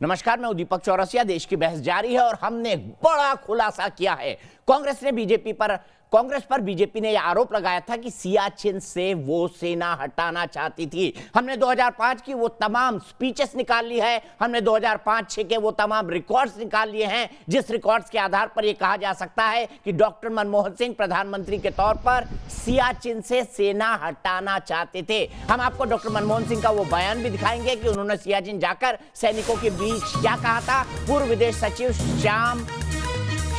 नमस्कार, मैं दीपक चौरसिया। देश की बहस जारी है और हमने एक बड़ा खुलासा किया है। कांग्रेस पर बीजेपी ने यह आरोप लगाया था कि सियाचिन से वो सेना हटाना चाहती थी। हमने 2005 की वो तमाम स्पीचेस निकाल ली है, हमने 2005-6 के वो तमाम रिकॉर्ड्स निकाल लिए हैं, जिस रिकॉर्ड्स के आधार पर यह कहा जा सकता है कि डॉक्टर मनमोहन सिंह प्रधानमंत्री के तौर पर सियाचिन से सेना हटाना चाहते थे। हम आपको डॉक्टर मनमोहन सिंह का वो बयान भी दिखाएंगे कि उन्होंने सियाचिन जाकर सैनिकों के बीच क्या कहा था। पूर्व विदेश सचिव श्याम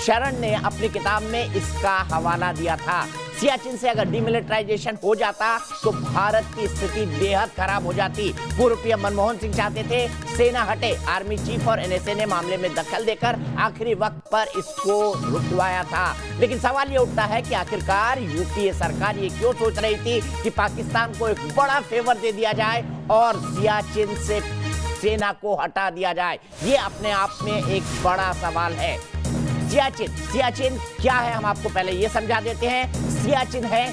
शरण ने अपनी किताब में इसका हवाला दिया था। सियाचिन से अगर डिमिलिटराइजेशन हो जाता तो भारत की स्थिति बेहद खराब हो जाती। पूर्व पीएम मनमोहन सिंह चाहते थे सेना हटे। आर्मी चीफ और एनएसए ने मामले में दखल देकर आखिरी वक्त पर इसको रुकवाया था। लेकिन सवाल ये उठता है कि आखिरकार यूपीए सरकार ये क्यों सोच रही थी कि पाकिस्तान को एक बड़ा फेवर दे दिया जाए और सियाचिन से सेना को हटा दिया जाए। ये अपने आप में एक बड़ा सवाल है। सियाचिन क्या है, हम आपको पहले ये समझा देते हैं। सियाचिन है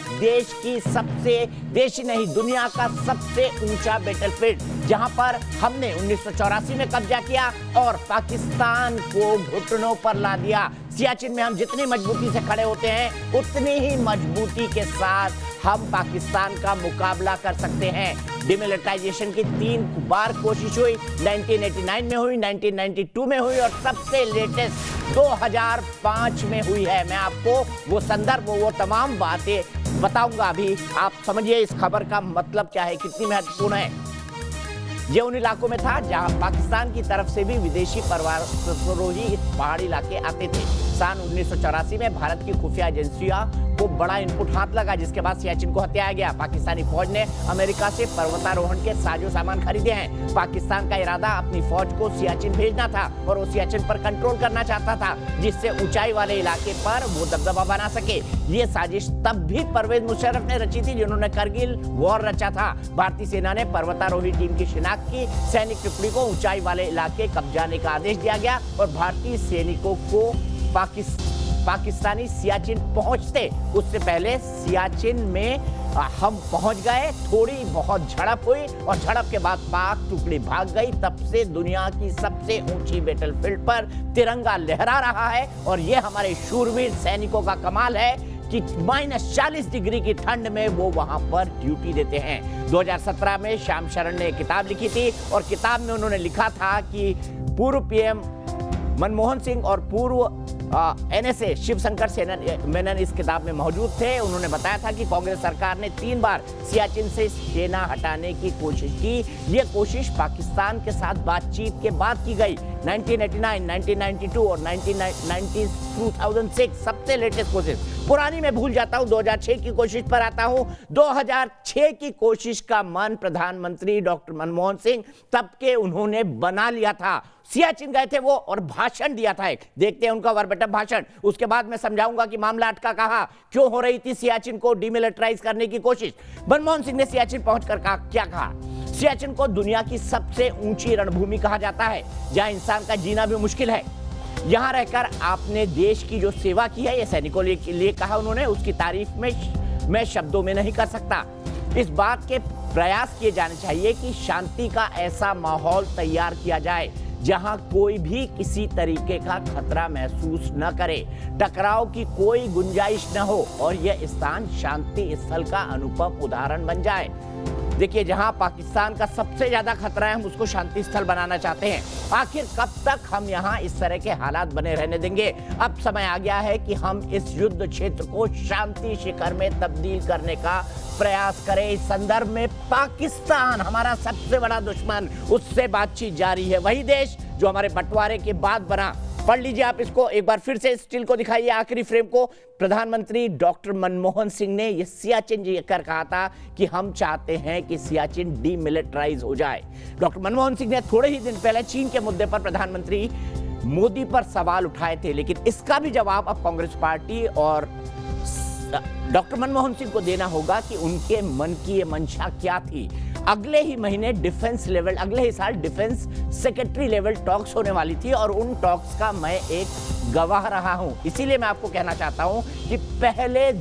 देश ही नहीं दुनिया का सबसे ऊंचा बैटलफील्ड, जहां पर हमने 1984 में कब्जा किया और पाकिस्तान को घुटनों पर ला दिया। सियाचिन में हम जितनी मजबूती से खड़े होते हैं उतनी ही मजबूती के साथ हम पाकिस्तान का मुकाबला कर सकते हैं। डिमिलिटराइजेशन की 3 बार कोशिश हुई, 1989 में हुई, 1992 में हुई और सबसे लेटेस्ट 2005 में हुई है। मैं आपको वो संदर्भ, वो तमाम बातें बताऊंगा। अभी आप समझिए इस खबर का मतलब क्या है, कितनी महत्वपूर्ण है। ये उन इलाकों में था जहां पाकिस्तान की तरफ से भी विदेशी परवारोही इस पहाड़ी इलाके आते थे। सन 1984 में भारत की खुफिया एजेंसियों को बड़ा इनपुट हाथ लगा, जिसके बाद सियाचिन को हत्याया गया। पाकिस्तानी फौज ने अमेरिका से पर्वतारोहण के साजो सामान खरीदे हैं। पाकिस्तान का इरादा अपनी फौज को सियाचिन भेजना था और वो सियाचिन पर कंट्रोल करना चाहता था, जिससे ऊंचाई वाले इलाके पर वो दबदबा बना सके। ये साजिश तब भी परवेज मुशर्रफ ने रची थी, जिन्होंने करगिल वॉर रचा था। भारतीय सेना ने पर्वतारोही टीम की शिनाख्त की। सैनिक टुकड़ी को ऊंचाई वाले इलाके कब्जाने का आदेश दिया गया और भारतीय सैनिकों को पाकिस्तानी सियाचिन पहुंचते उससे पहले सियाचिन में हम पहुंच गए। थोड़ी बहुत झड़प हुई और झड़प के बाद पाक टुकड़ी भाग गई। तब से दुनिया की सबसे ऊंची बैटलफील्ड पर तिरंगा लहरा रहा है और ये हमारे शूरवीर सैनिकों का कमाल है कि -40 डिग्री की ठंड में वो वहां पर ड्यूटी देते हैं। 2017 में श्याम शरण ने किताब लिखी थी और किताब में उन्होंने लिखा था कि पूर्व पीएम मनमोहन सिंह और पूर्व एनएसए शिवशंकर मेनन इस किताब में मौजूद थे। उन्होंने बताया था कि कांग्रेस सरकार ने 3 बार सियाचिन से सेना हटाने की कोशिश की। ये कोशिश पाकिस्तान के साथ बातचीत के बाद की गई। 1989, 1992 और 2006 सबसे लेटेस्ट कोशिश। पुरानी में भूल जाता हूं, 2006 की कोशिश पर आता हूं। 2006 की कोशिश का मन प्रधानमंत्री डॉक्टर मनमोहन सिंह तब के उन्होंने बना लिया था। सियाचिन गए थे वो और भाषण दिया था एक। देखते हैं उनका वर्बेटिम भाषण। उसके बाद मैं समझाऊंगा कि मामला अटका कहां, क्यों हो रही थी सियाचिन को डिमिलिटराइज करने की कोशिश। मनमोहन सिंह ने सियाचिन पहुंचकर क्या कहा। सियाचिन को दुनिया की सबसे ऊंची रणभूमि कहा जाता है, जहां इंसान का जीना भी मुश्किल है। यहां रहकर आपने देश की जो सेवा की है, ये सैनिकों के लिए कहा उन्होंने, उसकी तारीफ में मैं शब्दों में नहीं कर सकता। इस बात के प्रयास किए जाने चाहिए कि शांति का ऐसा माहौल तैयार किया जाए जहां कोई भी किसी तरीके का खतरा महसूस न करे, टकराव की कोई गुंजाइश न हो और यह स्थान शांति स्थल का अनुपम उदाहरण बन जाए। देखिए, जहां पाकिस्तान का सबसे ज्यादा खतरा है, हम उसको शांति स्थल बनाना चाहते हैं। आखिर कब तक हम यहां इस तरह के हालात बने रहने देंगे? अब समय आ गया है कि हम इस युद्ध क्षेत्र को शांति शिखर में तब्दील करने का प्रयास करें। इस संदर्भ में पाकिस्तान, हमारा सबसे बड़ा दुश्मन, उससे बातचीत जारी है। वही देश जो हमारे बंटवारे के बाद बना। पढ़ लीजिए आप इसको एक बार फिर से, स्टिल को दिखाइए, आखिरी फ्रेम को। प्रधानमंत्री डॉक्टर मनमोहन सिंह ने यह सियाचिन जीकर कहा था कि हम चाहते हैं कि सियाचिन डीमिलिटराइज हो जाए। डॉक्टर मनमोहन सिंह ने थोड़े ही दिन पहले चीन के मुद्दे पर प्रधानमंत्री मोदी पर सवाल उठाए थे, लेकिन इसका भी जवाब अब कांग्रेस पार्टी और डॉक्टर मनमोहन सिंह को देना होगा कि उनके मन की ये मंशा क्या थी। अगले ही महीने अगले ही साल डिफेंस सेक्रेटरी लेवल टॉक्स होने वाली थी और उन टॉक्स का मैं एक गवाह रहा हूं। इसीलिए मैं आपको कहना चाहता हूं कि पहले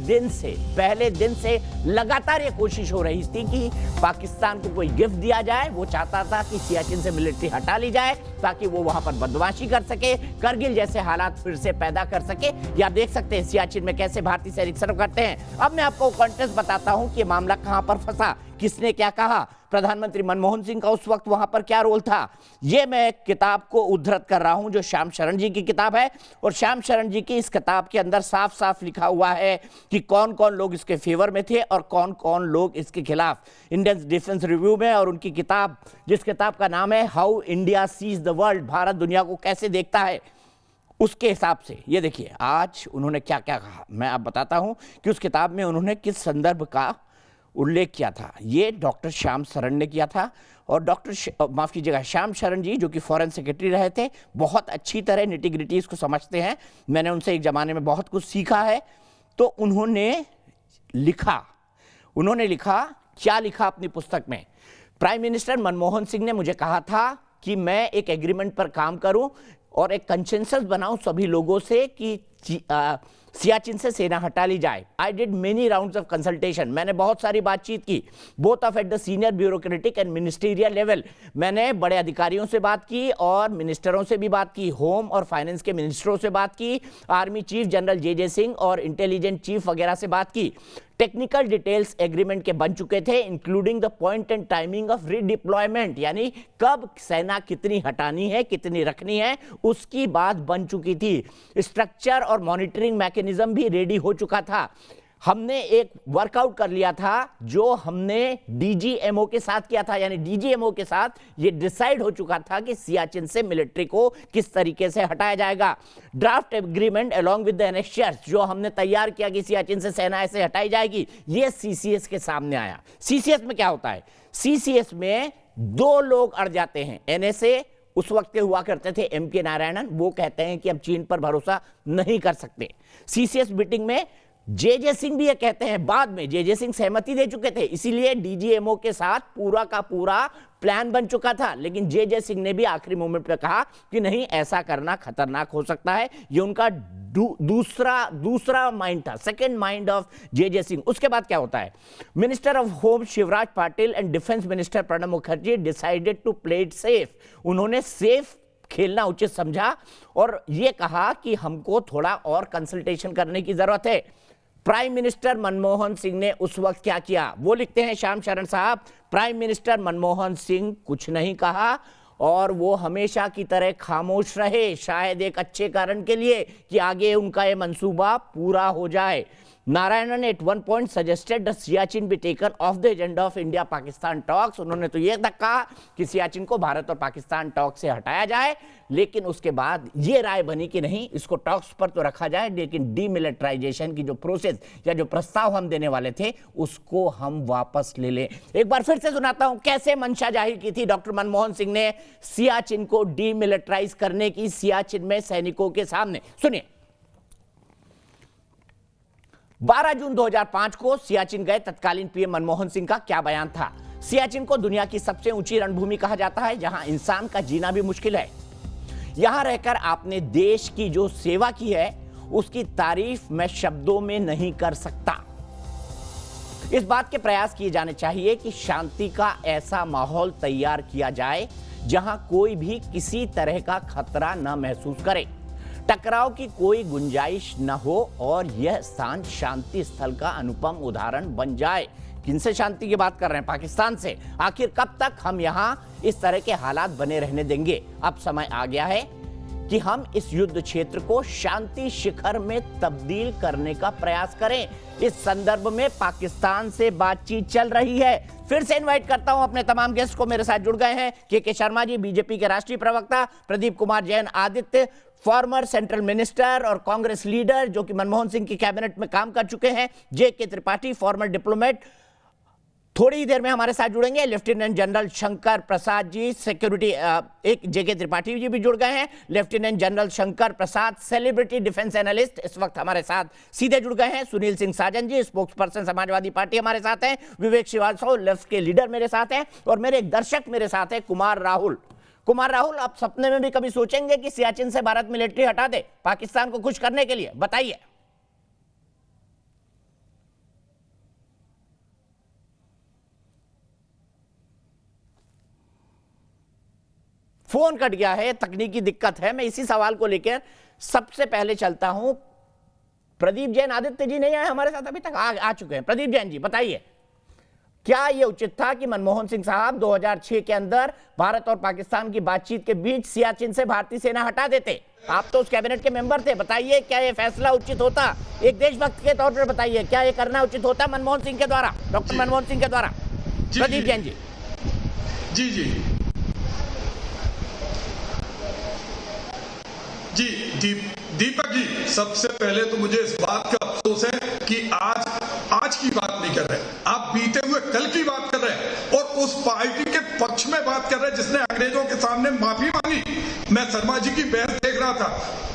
दिन से लगातार ये कोशिश हो रही थी कि पाकिस्तान को कोई गिफ्ट दिया जाए। वो चाहता था कि सियाचिन से मिलिट्री हटा ली जाए ताकि वो वहां पर बदमाशी कर सके, करगिल जैसे हालात फिर से पैदा कर सके। ये आप देख सकते हैं सियाचिन में कैसे भारतीय सैनिक सर्व करते हैं। अब मैं आपको कॉन्टेक्स्ट बताता हूं कि मामला कहां पर फंसा, किसने क्या कहा, प्रधानमंत्री मनमोहन सिंह का उस वक्त वहां पर क्या रोल था। यह मैं किताब को उद्धृत कर रहा हूं जो श्याम शरण जी की किताब है, और श्याम शरण जी की इस किताब के अंदर साफ साफ लिखा हुआ है कि कौन कौन लोग इसके फेवर में थे और कौन कौन लोग इसके खिलाफ। इंडियन डिफेंस रिव्यू में, और उनकी किताब जिस किताब का नाम है how India sees the world, Bharat दुनिया को कैसे देखता है, उसके हिसाब से ये देखिए आज उन्होंने क्या क्या कहा। मैं आप बताता हूं कि उस किताब में उन्होंने किस संदर्भ का उल्लेख किया था। ये डॉक्टर श्याम शरण ने किया था, और माफ कीजिएगा श्याम शरण जी जो कि फॉरेन सेक्रेटरी रहे थे, बहुत अच्छी तरह निटी-ग्रिटी इसको समझते हैं। मैंने उनसे एक ज़माने में बहुत कुछ सीखा है। तो उन्होंने लिखा क्या लिखा अपनी पुस्तक में। प्राइम मिनिस्टर मनमोहन सिंह ने मुझे कहा था कि मैं एक एग्रीमेंट पर काम करूं और एक कंसेंसस बनाऊं सभी लोगों से कि सियाचिन से सेना हटा ली जाए। I did many rounds of consultation, मैंने बहुत सारी बातचीत की, both of at the senior bureaucratic and ministerial level. मैंने बड़े अधिकारियों से बात की और मिनिस्टरों से भी बात की, होम और फाइनेंस के मिनिस्टरों से बात की, आर्मी चीफ जनरल जे सिंह और इंटेलिजेंस चीफ वगैरह से बात की। टेक्निकल डिटेल्स एग्रीमेंट के बन चुके थे, including the point and timing of redeployment, यानी कब सेना कितनी हटानी है कितनी रखनी है उसकी बात बन चुकी थी। स्ट्रक्चर और मॉनिटरिंग मैकेनिज्म भी रेडी हो चुका था। हमने एक वर्कआउट कर लिया था जो हमने डीजीएमओ के साथ किया था, यानी डीजीएमओ के साथ ये डिसाइड हो चुका था कि सियाचिन से मिलिट्री को किस तरीके से हटाया जाएगा। Draft agreement along with the annexures जो हमने तैयार किया कि सियाचिन से सेना ऐसे हटाई जाएगी, ये सीसीएस के सामने आया। सीसीएस में क्या होता है, सीसीएस में दो लोग अड़ जाते हैं। एनएसए उस वक्त के हुआ करते थे एमके नारायणन, वो कहते हैं कि अब चीन पर भरोसा नहीं कर सकते। सीसीएस मीटिंग में जे सिंह भी ये कहते हैं, बाद में जे सिंह सहमति दे चुके थे, इसीलिए डीजीएमओ के साथ पूरा का पूरा प्लान बन चुका था। लेकिन जे सिंह ने भी आखिरी मोमेंट पे कहा कि नहीं, ऐसा करना खतरनाक हो सकता है। ये उनका दूसरा माइंड था, second mind of J Singh. उसके बाद क्या होता है, minister of home Shivraj Patil and defence minister Pranab Mukherjee decided to play it safe. उन्होंने सेफ खेलना उचित समझा और यह कहा कि हमको थोड़ा और कंसल्टेशन करने की जरूरत है। प्राइम मिनिस्टर मनमोहन सिंह ने उस वक्त क्या किया, वो लिखते हैं श्याम शरण साहब, प्राइम मिनिस्टर मनमोहन सिंह कुछ नहीं कहा और वो हमेशा की तरह खामोश रहे, शायद एक अच्छे कारण के लिए कि आगे उनका ये मंसूबा पूरा हो जाए। Narayanan at one point suggested the Siachen be taken off the agenda of India Pakistan talks. उन्होंने तो ये तक कहा कि सियाचिन को भारत और पाकिस्तान टॉक्स से हटाया जाए, लेकिन उसके बाद ये राय बनी कि नहीं, इसको टॉक्स पर तो रखा जाए, लेकिन डीमिलिटराइजेशन की जो प्रोसेस या जो प्रस्ताव हम देने वाले थे उसको हम वापस ले लें। एक बार फिर से सुनाता हूं कैसे मंशा जाहिर की थी डॉक्टर मनमोहन सिंह ने सियाचिन को डीमिलिटराइज करने की सियाचिन में सैनिकों के सामने। सुनिए, 12 जून 2005 को सियाचिन गए तत्कालीन पीएम मनमोहन सिंह का क्या बयान था। सियाचिन को दुनिया की सबसे ऊंची रणभूमि कहा जाता है, जहां इंसान का जीना भी मुश्किल है। यहां रहकर आपने देश की जो सेवा की है उसकी तारीफ मैं शब्दों में नहीं कर सकता। इस बात के प्रयास किए जाने चाहिए कि शांति का ऐसा माहौल तैयार किया जाए जहां कोई भी किसी तरह का खतरा न महसूस करे, टकराव की कोई गुंजाइश न हो और यह स्थान शांति स्थल का अनुपम उदाहरण बन जाए। किनसे शांति की बात कर रहे हैं? पाकिस्तान से। आखिर कब तक हम यहां इस तरह के हालात बने रहने देंगे? अब समय आ गया है कि हम इस युद्ध क्षेत्र को शांति शिखर में तब्दील करने का प्रयास करें। इस संदर्भ में पाकिस्तान से बातचीत चल रही है। फिर से इनवाइट करता हूं अपने तमाम गेस्ट को, मेरे साथ जुड़ गए हैं के शर्मा जी, बीजेपी के राष्ट्रीय प्रवक्ता, Pradeep Kumar Jain Aditya, farmer central minister और कांग्रेस लीडर जो कि मनमोहन सिंह की कैबिनेट में काम कर चुके हैं, जे.के. त्रिपाठी, फॉर्मर डिप्लोमेट, थोड़ी ही देर में हमारे साथ जुड़ेंगे lieutenant general Shankar Prasad ji, security, एक जे.के. त्रिपाठी जी भी जुड़ गए हैं, lieutenant general Shankar Prasad, celebrity defence analyst, इस वक्त हमारे साथ सीधे जुड़ गए हैं। सुनील सिंह साजन जी, स्पोक्स पर्सन समाजवादी पार्टी हमारे साथ हैं। विवेक श्रीवास्तव, लेफ्ट के लीडर मेरे साथ हैं, और मेरे एक दर्शक मेरे साथ है कुमार राहुल। कुमार राहुल, आप सपने में भी कभी सोचेंगे कि सियाचिन से भारत मिलिट्री हटा दे पाकिस्तान को खुश करने के लिए? बताइए। फोन कट गया है, तकनीकी दिक्कत है। मैं इसी सवाल को लेकर सबसे पहले चलता हूं। प्रदीप जैन, आदित्य जी नहीं आए हमारे साथ अभी तक, आ चुके हैं। प्रदीप जैन जी बताइए, क्या यह उचित था कि मनमोहन सिंह साहब 2006 के अंदर भारत और पाकिस्तान की बातचीत के बीच सियाचिन से भारतीय सेना हटा देते? आप तो उस कैबिनेट के मेंबर थे, बताइए क्या यह फैसला उचित होता? एक देशभक्त के तौर पर बताइए, क्या यह करना उचित होता मनमोहन सिंह के द्वारा, डॉक्टर मनमोहन सिंह के द्वारा? प्रदीप जैन जी। जी जी जी दीपक जी, सबसे पहले तो मुझे इस बात का अफसोस है कि आज की बात नहीं कर रहे, आप बीते हुए कल की बात कर रहे हैं और उस पार्टी के पक्ष में बात कर रहे हैं जिसने अंग्रेजों के सामने माफी मांगी। मैं शर्मा जी की बहस देख रहा था,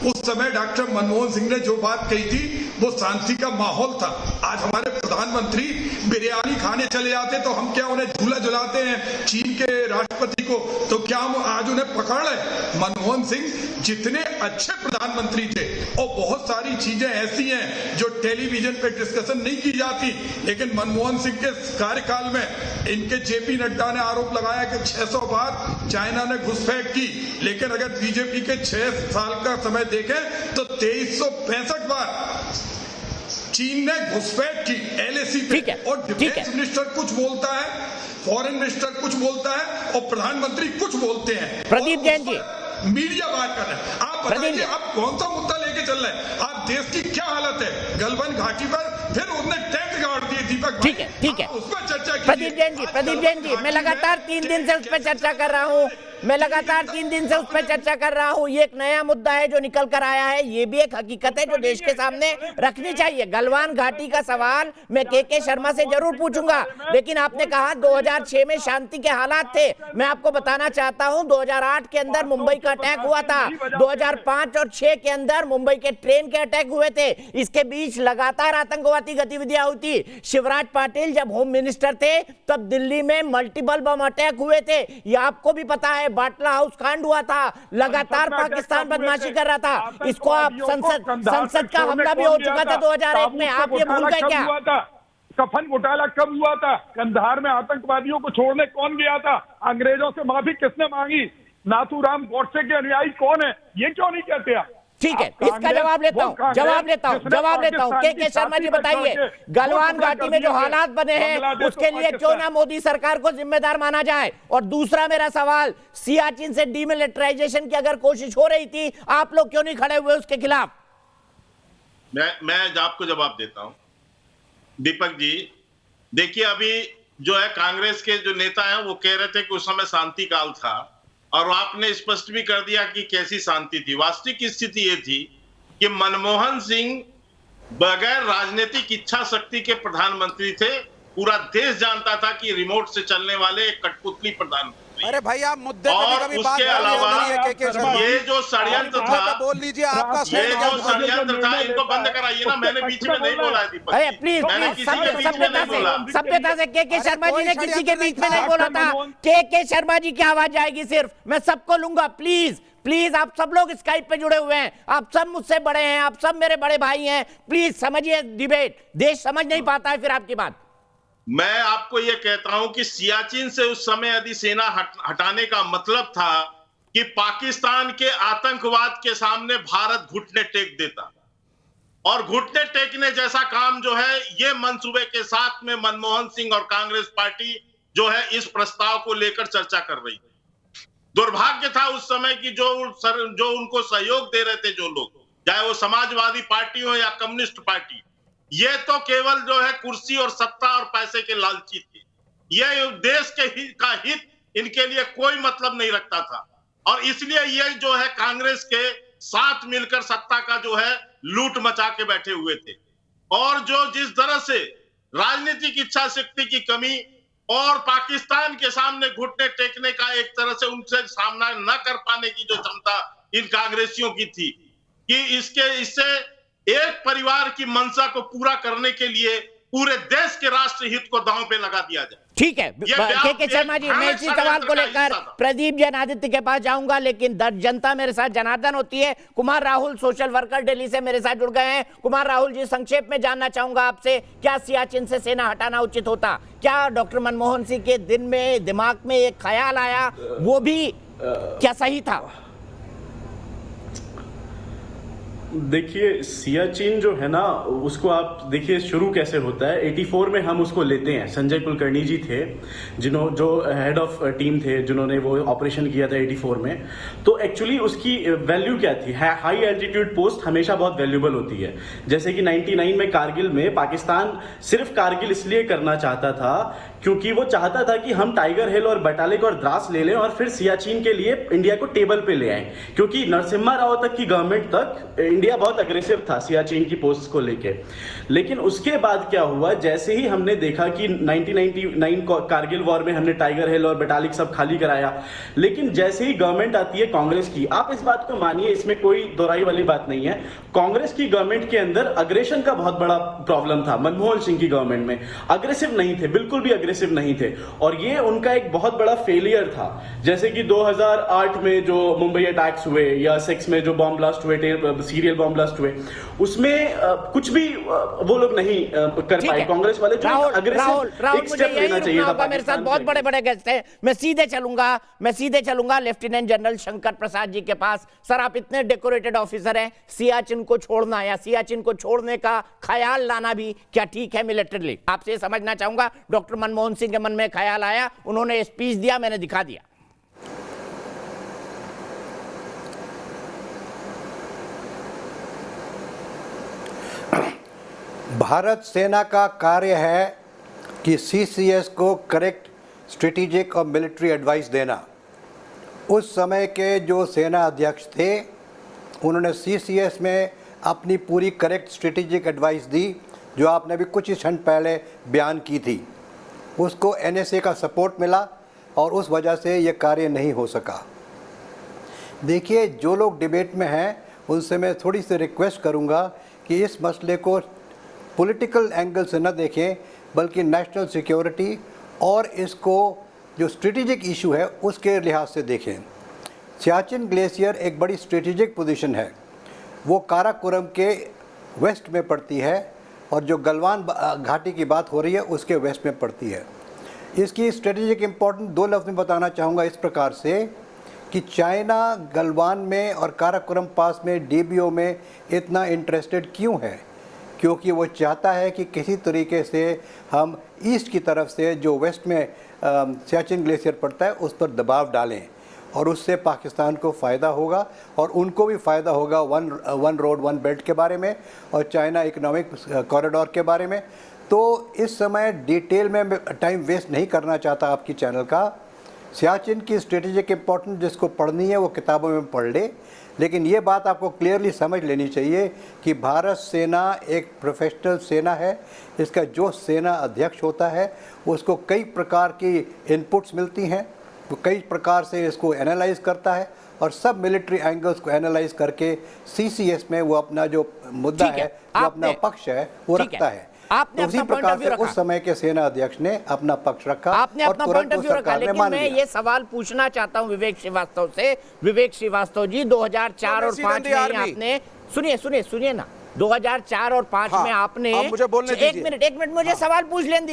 उस समय डॉक्टर मनमोहन सिंह ने जो बात कही थी वो शांति का माहौल था। आज हमारे प्रधानमंत्री बिरयानी खाने चले जाते तो हम क्या उन्हें झूला झुलाते हैं चीन के राष्ट्रपति को, तो क्या हम आज उन्हें पकड़ रहे? मनमोहन सिंह जितने अच्छे प्रधानमंत्री थे और बहुत सारी चीजें ऐसी हैं जो टेलीविजन पे डिस्कशन नहीं की जाती, लेकिन मनमोहन सिंह के कार्यकाल में इनके जेपी नड्डा ने आरोप लगाया कि 600 बार चाइना ने घुसपैठ की, लेकिन अगर बीजेपी के 6 साल का समय देखें तो 2365 बार चीन ने घुसपैठ की एलएसी पे। और डिफेंस मिनिस्टर कुछ बोलता है, फॉरेन मिनिस्टर कुछ बोलता है और प्रधानमंत्री कुछ बोलते हैं। प्रदीप जैन जी, मीडिया बात कर रहे हैं, आप बताइए आप कौन सा मुद्दा लेके चल रहे हैं? आप देश की क्या हालत है? गलवान घाटी पर फिर उसने टैंक गाड़ दिए दीपक। ठीक है उस पर चर्चा कीजिए। प्रदीप जैन जी, मैं लगातार 3 दिन से उस पर चर्चा कर रहा हूँ, ये एक नया मुद्दा है जो निकल कर आया है, ये भी एक हकीकत है जो देश के सामने रखनी चाहिए। गलवान घाटी का सवाल मैं के शर्मा से जरूर पूछूंगा, लेकिन आपने कहा 2006 में शांति के हालात थे। मैं आपको बताना चाहता हूं 2008 के अंदर मुंबई का अटैक हुआ था, 2005 और 6 के अंदर मुंबई के ट्रेन के अटैक हुए थे। इसके बीच लगातार आतंकवादी गतिविधियां हुई थी। शिवराज पाटिल जब होम मिनिस्टर थे तब दिल्ली में मल्टीपल बम अटैक हुए थे, ये आपको भी पता है। बाटला हाउस कांड हुआ था, लगातार पाकिस्तान बदमाशी कर रहा था। इसको आप संसद का हमला भी हो चुका था 2001 में, आप ये भूल गए क्या? कफन घोटाला कब हुआ था? कंधार में आतंकवादियों को छोड़ने कौन गया था? अंग्रेजों से माफी किसने मांगी? नाथूराम गॉडसे के अनुयायी कौन है? ये क्यों नहीं कहते आप? ठीक है, इसका जवाब लेता हूं। के शर्मा जी बताइए, गलवान घाटी में जो हालात बने हैं उसके लिए क्यों ना मोदी सरकार को जिम्मेदार माना जाए? और दूसरा मेरा सवाल, सियाचिन से डीमिलिटराइजेशन की अगर कोशिश हो रही थी, आप लोग क्यों नहीं खड़े हुए उसके खिलाफ? मैं आपको जवाब देता हूं। दीपक जी देखिए, अभी जो है कांग्रेस के जो नेता हैं वो कह रहे थे कि उस समय शांति काल था, और आपने स्पष्ट भी कर दिया कि कैसी शांति थी। वास्तविक स्थिति ये थी कि मनमोहन सिंह बगैर राजनीतिक इच्छा शक्ति के प्रधानमंत्री थे। पूरा देश जानता था कि रिमोट से चलने वाले एक कठपुतली प्रधानमंत्री। अरे भाई आप मुद्दे और उसके अलावा ये जो षड्यंत्र था, बोल लीजिए आपका, ये जो षड्यंत्र था इनको बंद कराइए ना। मैंने बीच में नहीं बोला है दीपक। अरे प्लीज, सभ्यता से के शर्मा जी ने किसी के बीच में नहीं बोला था। के शर्मा जी की आवाज आएगी सिर्फ, मैं सबको लूंगा। प्लीज आप सब लोग स्काइप पे जुड़े हुए हैं, आप सब मुझसे बड़े हैं, आप सब मेरे बड़े भाई हैं, प्लीज समझिए डिबेट। देश समझ नहीं पाता है फिर आपकी बात। मैं आपको यह कहता हूं कि सियाचिन से उस समय यदि सेना हटाने का मतलब था कि पाकिस्तान के आतंकवाद के सामने भारत घुटने टेक देता, और घुटने टेकने जैसा काम जो है ये मंसूबे के साथ में मनमोहन सिंह और कांग्रेस पार्टी जो है इस प्रस्ताव को लेकर चर्चा कर रही थी। दुर्भाग्य था उस समय की जो उनको सहयोग दे रहे थे जो लोग, चाहे वो समाजवादी पार्टी हो या कम्युनिस्ट पार्टी, ये तो केवल जो है कुर्सी और सत्ता और पैसे के लालची थे। ये देश के हित इनके लिए कोई मतलब नहीं रखता था, और इसलिए ये जो है कांग्रेस के साथ मिलकर सत्ता का जो है लूट मचा के बैठे हुए थे। और जो जिस तरह से राजनीतिक इच्छा शक्ति की कमी और पाकिस्तान के सामने घुटने टेकने का एक तरह से उनसे सामना न कर पाने की जो क्षमता इन कांग्रेसियों की थी, कि इससे एक परिवार की मंशा को पूरा करने के लिए पूरे देश के राष्ट्र हित को दांव पे लगा दिया जाए। ठीक है के शर्मा जी, मैं इसी सवाल को लेकर प्रदीप जैन आदित्य के पास जाऊंगा, लेकिन जनता मेरे साथ जनार्दन होती है। कुमार राहुल सोशल वर्कर दिल्ली से मेरे साथ जुड़ गए हैं। कुमार राहुल जी, संक्षेप में जानना चाहूंगा आपसे, क्या सियाचिन से सेना हटाना उचित होता? क्या डॉक्टर मनमोहन सिंह के दिन में दिमाग में एक ख्याल आया, वो भी क्या सही था? देखिए, सियाचिन जो है ना, उसको आप देखिए शुरू कैसे होता है। 84 में हम उसको लेते हैं। संजय कुलकर्णी जी थे जो हेड ऑफ टीम थे, जिन्होंने वो ऑपरेशन किया था 84 में। तो एक्चुअली उसकी वैल्यू क्या थी? हाई एल्टीट्यूड पोस्ट हमेशा बहुत वैल्यूबल होती है। जैसे कि 99 में कारगिल में पाकिस्तान सिर्फ कारगिल इसलिए करना चाहता था क्योंकि वो चाहता था कि हम टाइगर हिल और बटालिक और द्रास ले लें और फिर सियाचिन के लिए इंडिया को टेबल पे ले आए, क्योंकि नरसिम्हा राव तक की गवर्नमेंट तक इंडिया बहुत अग्रेसिव था सियाचिन की पोस्ट को लेके। लेकिन उसके बाद क्या हुआ, जैसे ही हमने देखा कि 1999 कारगिल वॉर में हमने टाइगर हिल और बटालिक सब खाली कराया, लेकिन जैसे ही गवर्नमेंट आती है कांग्रेस की, आप इस बात को मानिए, इसमें कोई दोहराई वाली बात नहीं है, कांग्रेस की गवर्नमेंट के अंदर अग्रेशन का बहुत बड़ा प्रॉब्लम था। मनमोहन सिंह की गवर्नमेंट में अग्रेसिव नहीं थे, बिल्कुल भी अग्रेसिव नहीं थे, और ये उनका एक बहुत बड़ा फेलियर था। जैसे कि 2008 में जो मुंबई अटैक्स हुए या 6 में जो बॉम्ब ब्लास्ट हुए, सीरियल बॉम्ब ब्लास्ट हुए, उसमें कुछ भी वो लोग नहीं कर पाए कांग्रेस वाले। राहुल, एक स्टेप लेना चाहिए था। मेरे साथ बहुत बड़े बड़े गेस्ट हैं, मैं सीधे चलूंगा लेफ्टिनेंट जनरल शंकर प्रसाद जी के पास। सर, आप इतने डेकोरेटेड ऑफिसर हैं, सियाचिन को छोड़ना या सियाचिन को छोड़ने का ख्याल लाना भी क्या ठीक है मिलिट्रीली? आपसे समझना चाहूंगा, डॉक्टर मनमोहन सिंह के मन में ख्याल आया, उन्होंने स्पीच दिया, मैंने दिखा दिया। भारत सेना का कार्य है कि सीसीएस को करेक्ट स्ट्रेटेजिक और मिलिट्री एडवाइस देना। उस समय के जो सेना अध्यक्ष थे, उन्होंने सीसीएस में अपनी पूरी करेक्ट स्ट्रेटेजिक एडवाइस दी, जो आपने भी कुछ ही क्षण पहले बयान की थी। उसको एनएसए का सपोर्ट मिला और उस वजह से ये कार्य नहीं हो सका। देखिए, जो लोग डिबेट में हैं उनसे मैं थोड़ी सी रिक्वेस्ट करूंगा कि इस मसले को पॉलिटिकल एंगल से न देखें, बल्कि नेशनल सिक्योरिटी और इसको जो स्ट्रेटेजिक इशू है उसके लिहाज से देखें। सियाचिन ग्लेशियर एक बड़ी स्ट्रेटेजिक पोजीशन है, वो काराकोरम के वेस्ट में पड़ती है और जो गलवान घाटी की बात हो रही है उसके वेस्ट में पड़ती है। इसकी स्ट्रेटेजिक इम्पोर्टेंस दो लफ्ज़ में बताना चाहूँगा इस प्रकार से कि चाइना गलवान में और काराकोरम पास में डीबीओ में इतना इंटरेस्टेड क्यों है? क्योंकि वो चाहता है कि किसी तरीके से हम ईस्ट की तरफ से जो वेस्ट में सियाचिन ग्लेशियर पड़ता है उस पर दबाव डालें, और उससे पाकिस्तान को फ़ायदा होगा और उनको भी फ़ायदा होगा वन रोड वन बेल्ट के बारे में और चाइना इकोनॉमिक कॉरिडोर के बारे में। तो इस समय डिटेल में टाइम वेस्ट नहीं करना चाहता आपकी चैनल का। सियाचिन की स्ट्रेटेजिक इम्पोर्टेंस जिसको पढ़नी है वो किताबों में पढ़ ले, लेकिन ये बात आपको क्लियरली समझ लेनी चाहिए कि भारत सेना एक प्रोफेशनल सेना है। इसका जो सेना अध्यक्ष होता है उसको कई प्रकार की इनपुट्स मिलती हैं, वो कई प्रकार से इसको एनालाइज करता है और सब मिलिट्री एंगल्स को एनालाइज करके सीसीएस में वो अपना जो मुद्दा है, जो अपना पक्ष है वो रखता है। आपने उसी प्रकार से उस समय के सेना अध्यक्ष ने अपना पक्ष रखा, आपने अपना पॉइंट ऑफ व्यू रखा। लेकिन मैं ये सवाल पूछना चाहता हूं विवेक श्रीवास्तव से। विवेक श्रीवास्तव जी, 2004 और 5 में आपने सुनिए ना, 2004 और 5 में आपने, मुझे बोलने दीजिए। एक मिनट मुझे सवाल पूछ लेने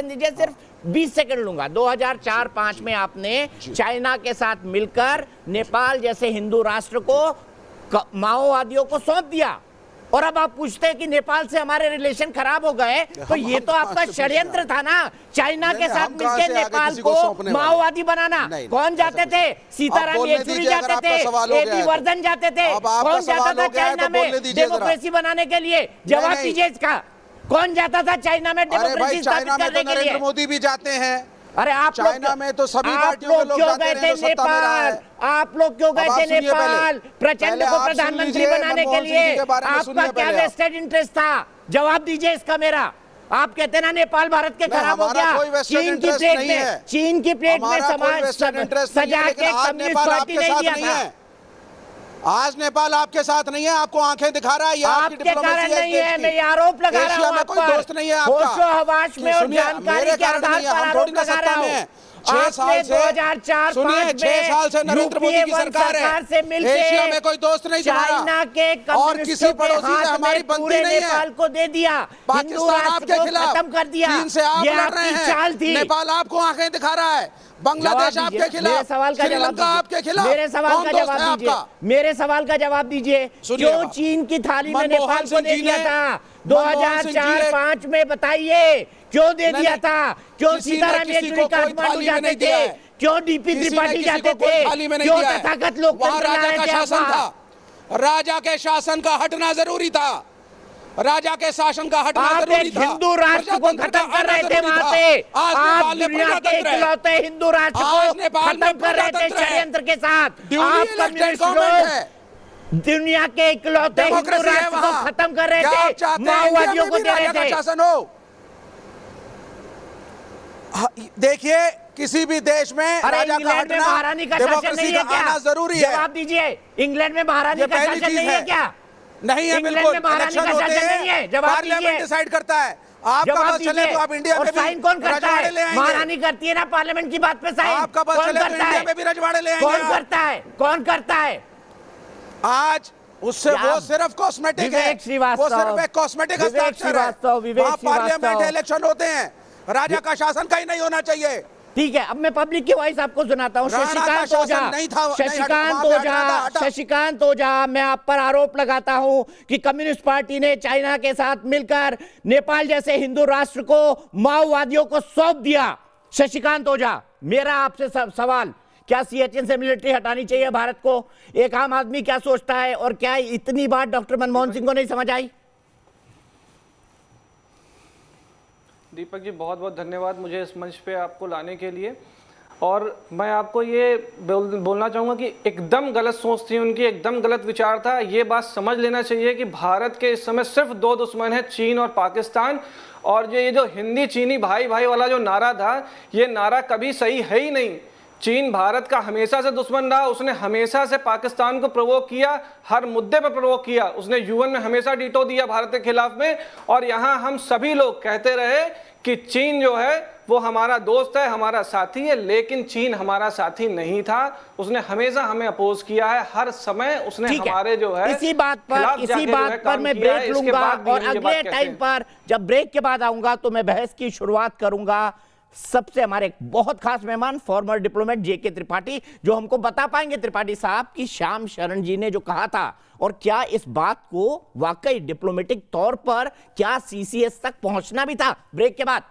दीजिए, सिर्फ 20 सेकंड लूंगा। 2004-5 में आपने चाइना के साथ मिलकर नेपाल जैसे हिंदू राष्ट्र को माओवादियों को सौंप दिया, और अब आप पूछते हैं कि नेपाल से हमारे रिलेशन खराब हो गए, तो ये तो आपका षड्यंत्र था ना, चाइना के साथ मिलकर नेपाल को माओवादी बनाना। कौन जाते थे? सीताराम येचुरी जाते थे, एबी वर्धन जाते थे, कौन जाता था चाइना में डेमोक्रेसी बनाने के लिए? जवाब दीजिए इसका, कौन जाता था चाइना में डेमोक्रेसी स्थापित करने के लिए? नरेंद्र मोदी भी जाते हैं। अरे आप चाइना में तो सभी पार्टियों के लोग जाते हैं जो सत्ता में रहा है। आप लोग क्यों गए थे नेपाल? प्रचंड को प्रधानमंत्री बनाने के लिए आपका क्या वेस्टेड इंटरेस्ट था? जवाब दीजिए इसका मेरा। आप कहते ना नेपाल भारत के खराब हो गया, चीन की प्लेट में समाज सजा के कम्युनिस्ट पार्टी नहीं दिया था। आज नेपाल आपके साथ नहीं है, आपको आंखें दिखा रहा है, ये आपकी आपके डिप्लोमेसी कारण है नहीं है, मैं ये आरोप लगा रहा एशिया हूं में आप कोई पर। दोस्त नहीं है आपका। होशो-हवास में और सुनिए, जानकारी मेरे के कारण आधार नहीं है, पर हम आरोप थोड़ी ना लगा सत्ता रहा में हूं। हैं। 6 साल से 2004-5 सुनिए, 6 साल से नरेंद्र मोदी की सरकार है, से मिलके एशिया में कोई दोस्त नहीं तुम्हारा, चाइना के और किसी पड़ोसी से हमारी बनती नहीं है। नेपाल को दे दिया, पाकिस्तान आपके खिलाफ, खत्म कर दिया, चीन से आप ये लड़ रहे आपकी चाल हैं, थी। नेपाल आपको आंखें दिखा रहा है, बांग्लादेश जवाब आपके दीजिए, खिलाफ, मेरे सवाल का जवाब श्रीलंका आपके दीजिए, खिलाफ, मेरे सवाल कौन का दोस्त जवाब है दीजिए, आपका? मेरे सवाल का जवाब दीजिए। सुनिए क्यों बात। चीन की थाली में मनमोहन नेपाल को सिंह दे जी दिया ने- था? मनमोहन सिंह जी 2004-5 में बताइए क्यों दे नहीं, दिया नहीं, था? क्यों किसी ने सीताराम किसी येचुरी को कोई काठमांडू थाली में जाते नहीं दिया थे? है। क्यों डीपी किसी ने त्रिपाठी किसी जाते को कोई थे? थाली में नहीं क्यों दिया है। तथागत वहां लोकतंत्र राजा लाए का थे शासन आप? था, राजा के शासन का हटना जरूरी था, राजा के शासन का हटना आप जरूरी एक था, हिंदू राष्ट्र को प्रजातंत्र खत्म का कर रहे आना थे जरूरी वहां था। से। आज आप नेपाल में दुनिया के प्रजातंत्र है। इकलौते हिंदू राष्ट्र आज को नेपाल में खत्म कर रहे थे प्रजातंत्र है। षड्यंत्र के साथ। ड्यूली आप इलेक्टेड कम्युनिस्ट गवर्नमेंट लोग है, दुनिया के इकलौते हिंदू डेमोक्रेसी है राष्ट्र को वहां। खत्म कर रहे क्या आप थे, चाहते हैं माओवादियों इंडिया को में भी दे रहे राजा का थे। शासन हो? देखिए, किसी भी देश में अरे राजा का इंग्लैंड में हटना, महारानी का शासन डेमोक्रेसी नहीं है का आना क्या? जरूरी है। जवाब दीजिए, इंग्लैंड में महारानी ये का पहली शासन चीज नहीं है है। क्या? नहीं है, इंग्लैंड बिल्कुल में महारानी इलेक्शन का होते शासन नहीं है, हैं, जवाब पार्लियामेंट दीजिए। डिसाइड करता है, आपका जवाब बस चले दीजिए। तो आप इंडिया और में भी साइन कौन करता रजवाड़े ले है? आएंगे। महारानी करती है ना पार्लियामेंट की बात पे साइन। आपका बस कौन चले तो करता इंडिया है? में भी रजवाड़े ले आएंगे कौन आप। करता है? कौन करता है? आज उससे क्या वो सिर्फ कॉस्मेटिक है, विवेक श्रीवास्तव, वो सिर्फ एक कॉस्मेटिक विवेक हस्ताक्षर है। श्रीवास्तव, विवेक वहाँ पार्लियामेंट श्रीवास्तव। इलेक्शन होते हैं, राजा का शासन कहीं नहीं होना चाहिए। ठीक है, अब मैं पब्लिक की वॉइस आपको सुनाता हूँ। राणा का शशिकांत शासन ओझा, नहीं था, नहीं, शशिकांत वहाँ पे हटना था, ओझा, हटा। शशिकांत ओझा, मैं आप पर आरोप लगाता हूं कि कम्युनिस्ट पार्टी ने चाइना के साथ मिलकर नेपाल जैसे हिंदू राष्ट्र को माओवादियों को सौंप दिया। शशिकांत ओझा, मेरा आपसे सवाल, क्या सियाचिन से मिलिट्री हटानी चाहिए भारत को? एक आम आदमी क्या सोचता है, और क्या इतनी बात डॉक्टर मनमोहन सिंह को नहीं समझ आई? दीपक जी, बहुत बहुत धन्यवाद मुझे इस मंच पे आपको लाने के लिए। और मैं आपको ये बोलना चाहूँगा कि एकदम गलत सोच थी उनकी, एकदम गलत विचार था। ये बात समझ लेना चाहिए कि भारत के इस समय सिर्फ 2 दुश्मन हैं, चीन और पाकिस्तान। और ये जो हिंदी चीनी भाई भाई वाला जो नारा था, ये नारा कभी सही है ही नहीं। चीन भारत का हमेशा से दुश्मन रहा, उसने हमेशा से पाकिस्तान को प्रोवोक किया, हर मुद्दे पर प्रोवोक किया, उसने यूएन में हमेशा वीटो दिया भारत के खिलाफ में। और यहाँ हम सभी लोग कहते रहे कि चीन जो है वो हमारा दोस्त है, हमारा साथी है, लेकिन चीन हमारा साथी नहीं था। उसने हमेशा हमें अपोज किया है, हर समय उसने हमारे जो है इसी बात पर मैं ब्रेक लूंगा, और अगले टाइम पर जब ब्रेक के बाद आऊंगा तो मैं बहस की शुरुआत करूंगा सबसे हमारे एक बहुत खास मेहमान, फॉर्मर डिप्लोमेट जेके त्रिपाठी, जो हमको बता पाएंगे त्रिपाठी साहब कि श्याम शरण जी ने जो कहा था, और क्या इस बात को वाकई डिप्लोमेटिक तौर पर क्या सीसीएस तक पहुंचना भी था। ब्रेक के बाद